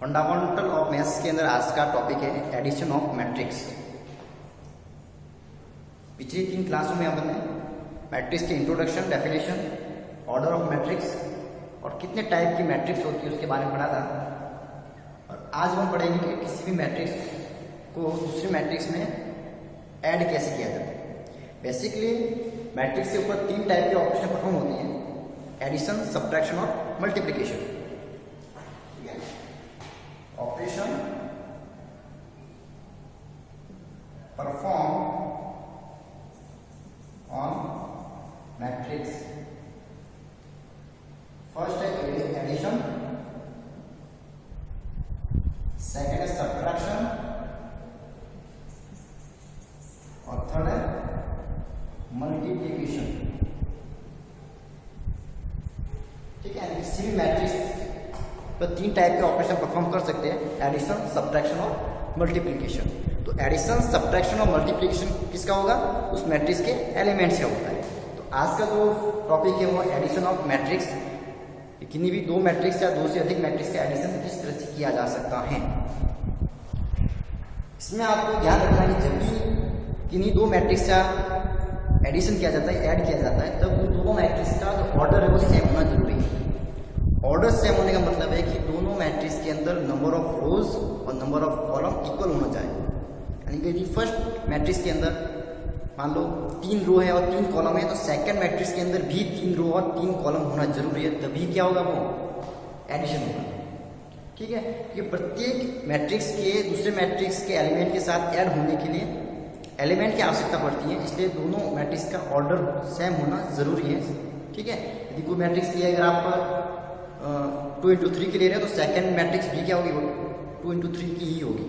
Fundamental of maths के अंदर आज का टॉपिक है एडिशन ऑफ मैट्रिक्स। पिछली 3 क्लासों में हमने मैट्रिक्स के introduction, definition, order of matrix और कितने टाइप की मैट्रिक्स होती है उसके बारे में पढ़ा था। और आज हम पढ़ेंगे कि किसी भी मैट्रिक्स को दूसरी मैट्रिक्स में ऐड कैसे किया जाता है। बेसिकली मैट्रिक्स के ऊपर 3 टाइप के ऑपरेशन परफॉर्म होती हैं, एडिशन, सब्ट्रैक्शन और multiplication. Operation perform on matrix. First है एडिशन, सेकेंड है सब्ट्रैक्शन और थर्ड है मल्टीप्लिकेशन। ठीक है, किसी भी मैट्रिक्स तो 3 टाइप के ऑपरेशन परफॉर्म कर सकते हैं, एडिशन, सब्ट्रैक्शन और मल्टीप्लिकेशन। तो एडिशन, सब्ट्रैक्शन और मल्टीप्लिकेशन किसका होगा? उस मैट्रिक्स के एलिमेंट्स का होता है। तो आज का जो टॉपिक है वो एडिशन ऑफ मैट्रिक्स। किन्हीं भी 2 मैट्रिक्स या 2 से अधिक मैट्रिक्स का एडिशन किस तरह से किया जा सकता है। इसमें आपको ध्यान रखना है कि जब भी किन्हीं 2 मैट्रिक्स का एडिशन किया जाता है, ऐड किया जाता है, तब उन दोनों मैट्रिक्स का जो ऑर्डर है वो सेम होना जरूरी है। ऑर्डर सेम होने का मतलब है कि दोनों मैट्रिक्स के अंदर नंबर ऑफ रोज और नंबर ऑफ कॉलम इक्वल होना चाहिए। यानी कि यदि फर्स्ट मैट्रिक्स के अंदर मान लो 3 रो है और 3 कॉलम है, तो सेकंड मैट्रिक्स के अंदर भी 3 रो और 3 कॉलम होना जरूरी है, तभी क्या होगा, वो एडिशन होगा। ठीक है, कि प्रत्येक मैट्रिक्स के दूसरे मैट्रिक्स के एलिमेंट के साथ ऐड होने के लिए एलिमेंट की आवश्यकता पड़ती है, इसलिए दोनों मैट्रिक्स का ऑर्डर सेम होना जरूरी है। ठीक है, यदि कोई मैट्रिक्स लिया अगर आप 2 into 3 के ले रहे हैं तो सेकंड मैट्रिक्स भी क्या होगी, 2 into 3 की ही होगी।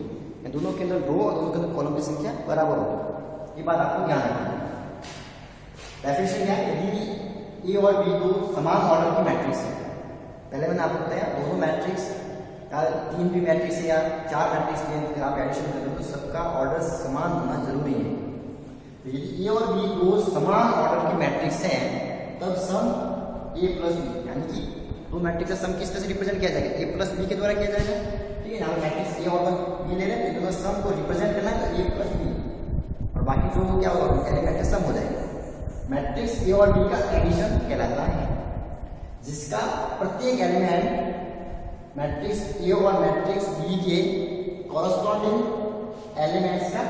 दोनों के अंदर रो और दोनों के अंदर कॉलम की संख्या बराबर होगी। ये बात आपको ध्यान रखना है। डेफिनेशन क्या है? यदि ए और बी दो समान ऑर्डर की मैट्रिक्स है, पहले मैंने आपको बताया दोनों मैट्रिक्स या 3 भी मैट्रिक्स या 4 मैट्रिक्स में अगर आप एडिशन करते हो तो सबका ऑर्डर समान होना जरूरी है। तो यदि ए और बी दो समान ऑर्डर की मैट्रिक्स है तब सम ए प्लस बी, यानी कि 2 मैट्रिक्स का सम किस तरह से रिप्रेजेंट किया जाएगा, ए प्लस बी के द्वारा किया जाएगा। ठीक है, यहाँ मैट्रिक्स ए और बी ले रहे हैं तो सम को रिप्रेजेंट करना है तो ए प्लस बी, और बाकी जो क्या होगा एलिमेंट का सम हो जाएगा। मैट्रिक्स ए और बी का एडिशन कहलाता है, जिसका प्रत्येक एलिमेंट मैट्रिक्स ए और मैट्रिक्स बी के कॉरस्पॉन्डिंग एलिमेंट्स का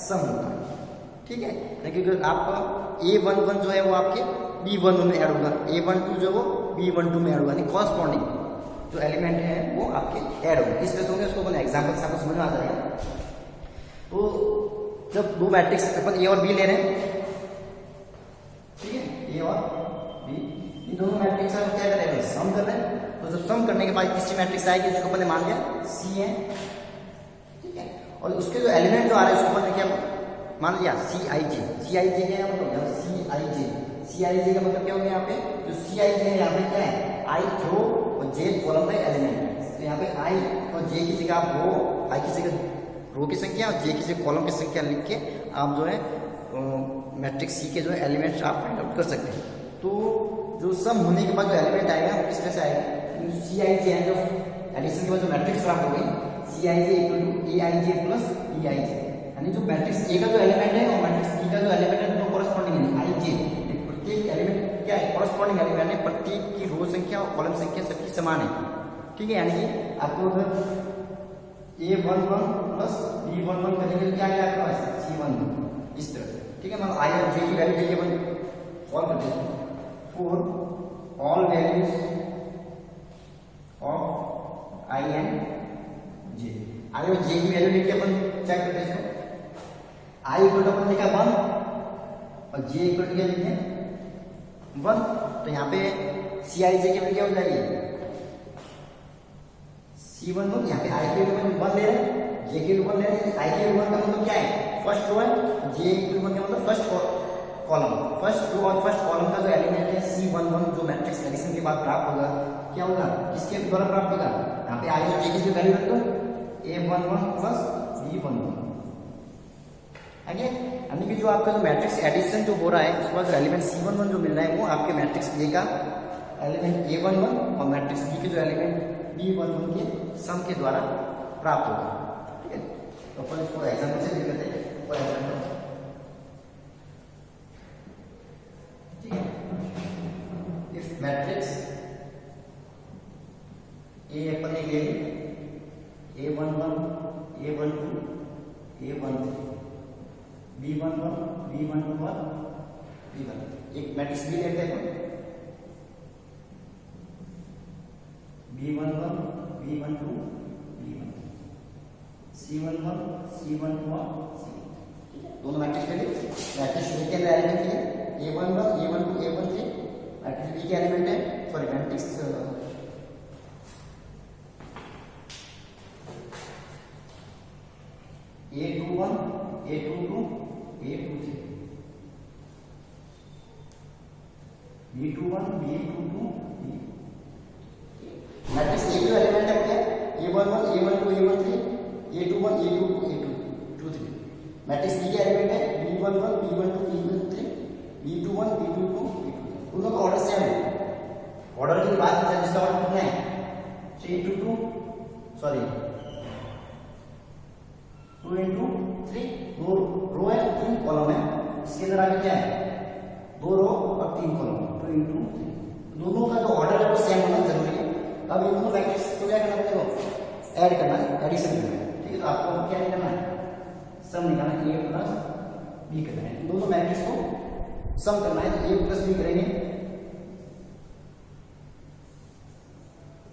सम होता है। ठीक है, लेकिन अगर आप A11 जो है वो आपके B11 में ऐड होगा, A12 जो वो B12 में ऐड होगा, यानी कॉरस्पॉन्डिंग जो एलिमेंट है वो आपके ऐड होंगे। इस तरह से होंगे, उसको अपन एग्जाम्पल से आपको समझ में आ जाएगा। तो जब 2 मैट्रिक्स अपन ए और बी ले रहे हैं, ठीक है, ए और बी, इन दोनों मैट्रिक्स का क्या कर रहे हैं, सम कर रहे हैं। तो जब सम करने के बाद तीसरी मैट्रिक्स आएगी उसको अपन ने मान लिया सी है। ठीक है, और उसके जो एलिमेंट जो आ रहे हैं उसको अपन ने क्या मान लिया, सी आई जे। सी आई जे क्या मतलब, सी आई जे, सी आई जे का मतलब क्या हो गया, यहाँ पे जो सी आई जे है यहाँ पे क्या है, आई रो और जे कॉलम का एलिमेंट है। तो यहाँ पे आई और जे की जगह आप रो, आई की जगह रो की संख्या और जे की जगह कॉलम की संख्या लिख के आप जो है मैट्रिक्स सी के जो है एलिमेंट्स आप फाइंड आउट कर सकते हैं। तो जो सम होने के बाद जो एलिमेंट आएगा वो किस तरह से आएगा, सी आई जे है जो एडिशन के बाद जो मैट्रिक्स प्राप्त हो गई, C I J equal to A I J plus B I J, यानी जो मैट्रिक्स ए का जो एलिमेंट है और मैट्रिक्स बी का जो एलिमेंट है दोनों कॉरस्पॉन्डिंग है, आई जे। प्रत्येक एलिमेंट क्या है, कॉरस्पॉन्डिंग एलिमेंट है, प्रत्येक की रो संख्या और कॉलम संख्या सबकी समान है। ठीक है, यानी कि आपको अगर A11 प्लस B11 करेंगे तो क्या आएगा आपके पास, C11, इस तरह से। ठीक है, मतलब आई और जे की वैल्यू देखिए अपन सॉल्व करते हैं। For all values of I and J, I और जे की वैल्यू लेके अपन चेक करते हैं। आई इक्वल टू अपन लिखा 1 और जे इक्वल टू क्या लिखे 1, तो यहाँ पे सी आई जे की वैल्यू क्या हो जाएगी, C11, यहाँ पे आई के वैल्यू 1 ले रहे हैं, जे के वैल्यू 1 ले रहे हैं। आई के वैल्यू 1 का मतलब क्या है, फर्स्ट रो है, जे के वैल्यू 1 का मतलब फर्स्ट कॉलम। फर्स्ट रो और फर्स्ट कॉलम का जो एलिमेंट है C11 जो मैट्रिक्स एडिशन के बाद प्राप्त होगा, क्या होगा, किसके द्वारा प्राप्त होगा, यहाँ पे आई और जे की वैल्यू रख दो, A11 प्लस B11। आगे यानी कि जो आपका जो मैट्रिक्स एडिशन जो हो रहा है उसके बाद जो एलिमेंट C11 जो मिल रहा है वो आपके मैट्रिक्स ए का एलिमेंट A11 और मैट्रिक्स बी के जो एलिमेंट B11 के सम के द्वारा प्राप्त होगा। ठीक है, तो अपन इसको एग्जाम्पल से लिख लेते हैं। फॉर एग्जाम्पल, ठीक है, इफ मैट्रिक्स ए अपन ने ले A11 A12 A13 B11 B12 B1, एक मैट्रिक्स बी लेते हैं B11 B12 B1, C11 C12 C, दोनों मैट्रिक्स ले लिए। मैट्रिक्स ए के अंदर एलिमेंट है A11 A12 A13, matrix B के एलिमेंट है, sorry matrix A21 A22 A23, B21 B22 matrix A के एलिमेंट है क्या? A11 A12 A13 A21 A22 A23, matrix B के एलिमेंट है B11 B12 B13 B21 B22 B23, दोनों का order same है। ऑर्डर की बात करें जिसका ऑर्डर कितना है 3 into 2 सॉरी 2 into 3, दो रो है 3 कॉलम है, इसके अंदर आगे क्या है 2 रो और 3 कॉलम, 2 into 3, दोनों का जो ऑर्डर है वो सेम होना जरूरी है। अब ये दोनों मैट्रिक्स को क्या करना है, देखो ऐड करना है, एडिशन करना है। ठीक है, तो आपको क्या निकालना है, सम निकालना है, a प्लस बी करना है, दोनों मैट्रिक्स को सम करना है। तो a प्लस बी करेंगे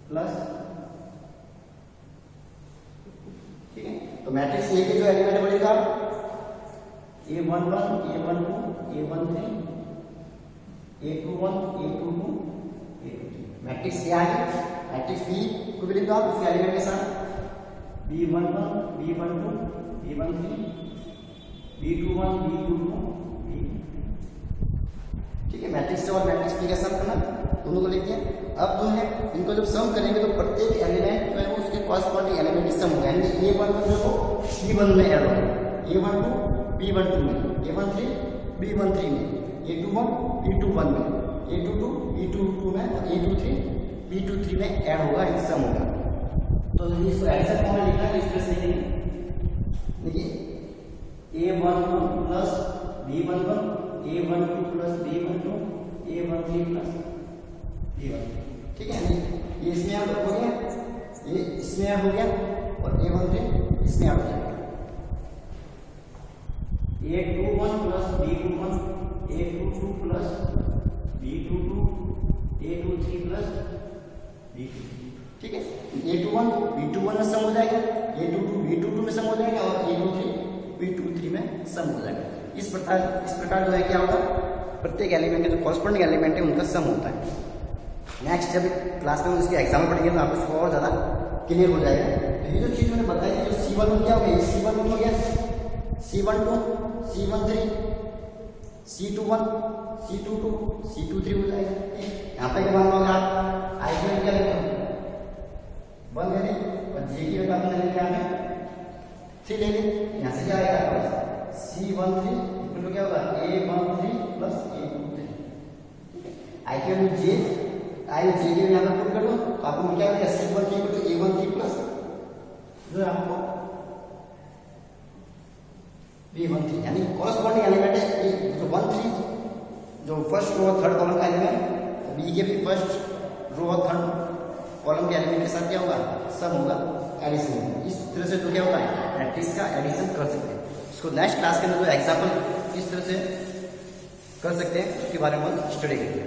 प्लस, ठीक है, तो मैट्रिक्स ए के जो एलिमेंट बनेगा A11 A12 A13 A21 A22 A23, matrix A आ गया। मैट्रिक्स बी को भी लिख दो आप उसके एलिमेंट के साथ B11 B12 B13 B21 B22 B, ठीक है, मैट्रिक्स और मैट्रिक्स बी का सम करना, दोनों को लिख दिया। अब जो है इनको जब सम करेंगे तो प्रत्येक एलिमेंट जो है वो उसके कॉरस्पॉन्डिंग एलिमेंट की सम होगा, यानी A11 जो है वो B1 में ऐड होगा, A12 B12 में, A13 B13 में, A21 B21 में, A22 B22 में और A23 B23 में ऐड होगा, इन सम होगा। तो इसको एडिशन फॉर्म में लिखना है, इस तरह से लिखेंगे, देखिए A11 plus B11 A12 plus B12 A13 plus B13, ठीक है, ये इसमें ऐड हो गया, ये इसमें ऐड हो गया और A13 इसमें ऐड हो जाएगा। A21 plus B21 A22 plus B22 A23 plus B23, ठीक है, A21 B21 में सम हो जाएगा, A22 B22 में सम हो जाएगा और A23 B23 में सम हो जाएगा। इस प्रकार जो है क्या होगा, प्रत्येक एलिमेंट के जो कॉरस्पॉन्डिंग एलिमेंट है उनका सम होता है। नेक्स्ट जब क्लास में उसके एग्जाम्पल पढ़ेंगे तो आपको इसको और ज़्यादा क्लियर हो जाएगा। तो ये जो चीज़ मैंने बताई थी, जो C11 क्या हो गया, C11 हो गया, C12 C13 C21 C22 C23 हो जाएगा। यहाँ पे क्या मान लोगे आप, आई की क्या लिखते हो 1 ले लें और जे की वैल्यू आपने क्या है 3 ले लें, यहाँ से क्या आएगा C13 इक्वल क्या होगा A13 प्लस A23, आई की वैल्यू जे, आई जे की यहाँ पर पुट कर दो तो आपको क्या मिलेगा C13 equal to A13 plus जो है आपको B13, यानी कॉरस्पॉन्डिंग एलिमेंट है जो 1 3 जो फर्स्ट रो और थर्ड कॉलम का एलिमेंट, बी के भी फर्स्ट रो और थर्ड कॉलम के एलिमेंट के साथ क्या होगा, सब होगा, एडिशन। इस तरह से तो क्या होता है मैट्रिक्स का एडिशन कर सकते हैं। इसको नेक्स्ट क्लास के अंदर जो एग्जाम्पल किस तरह से कर सकते हैं उसके बारे में स्टडी करेंगे।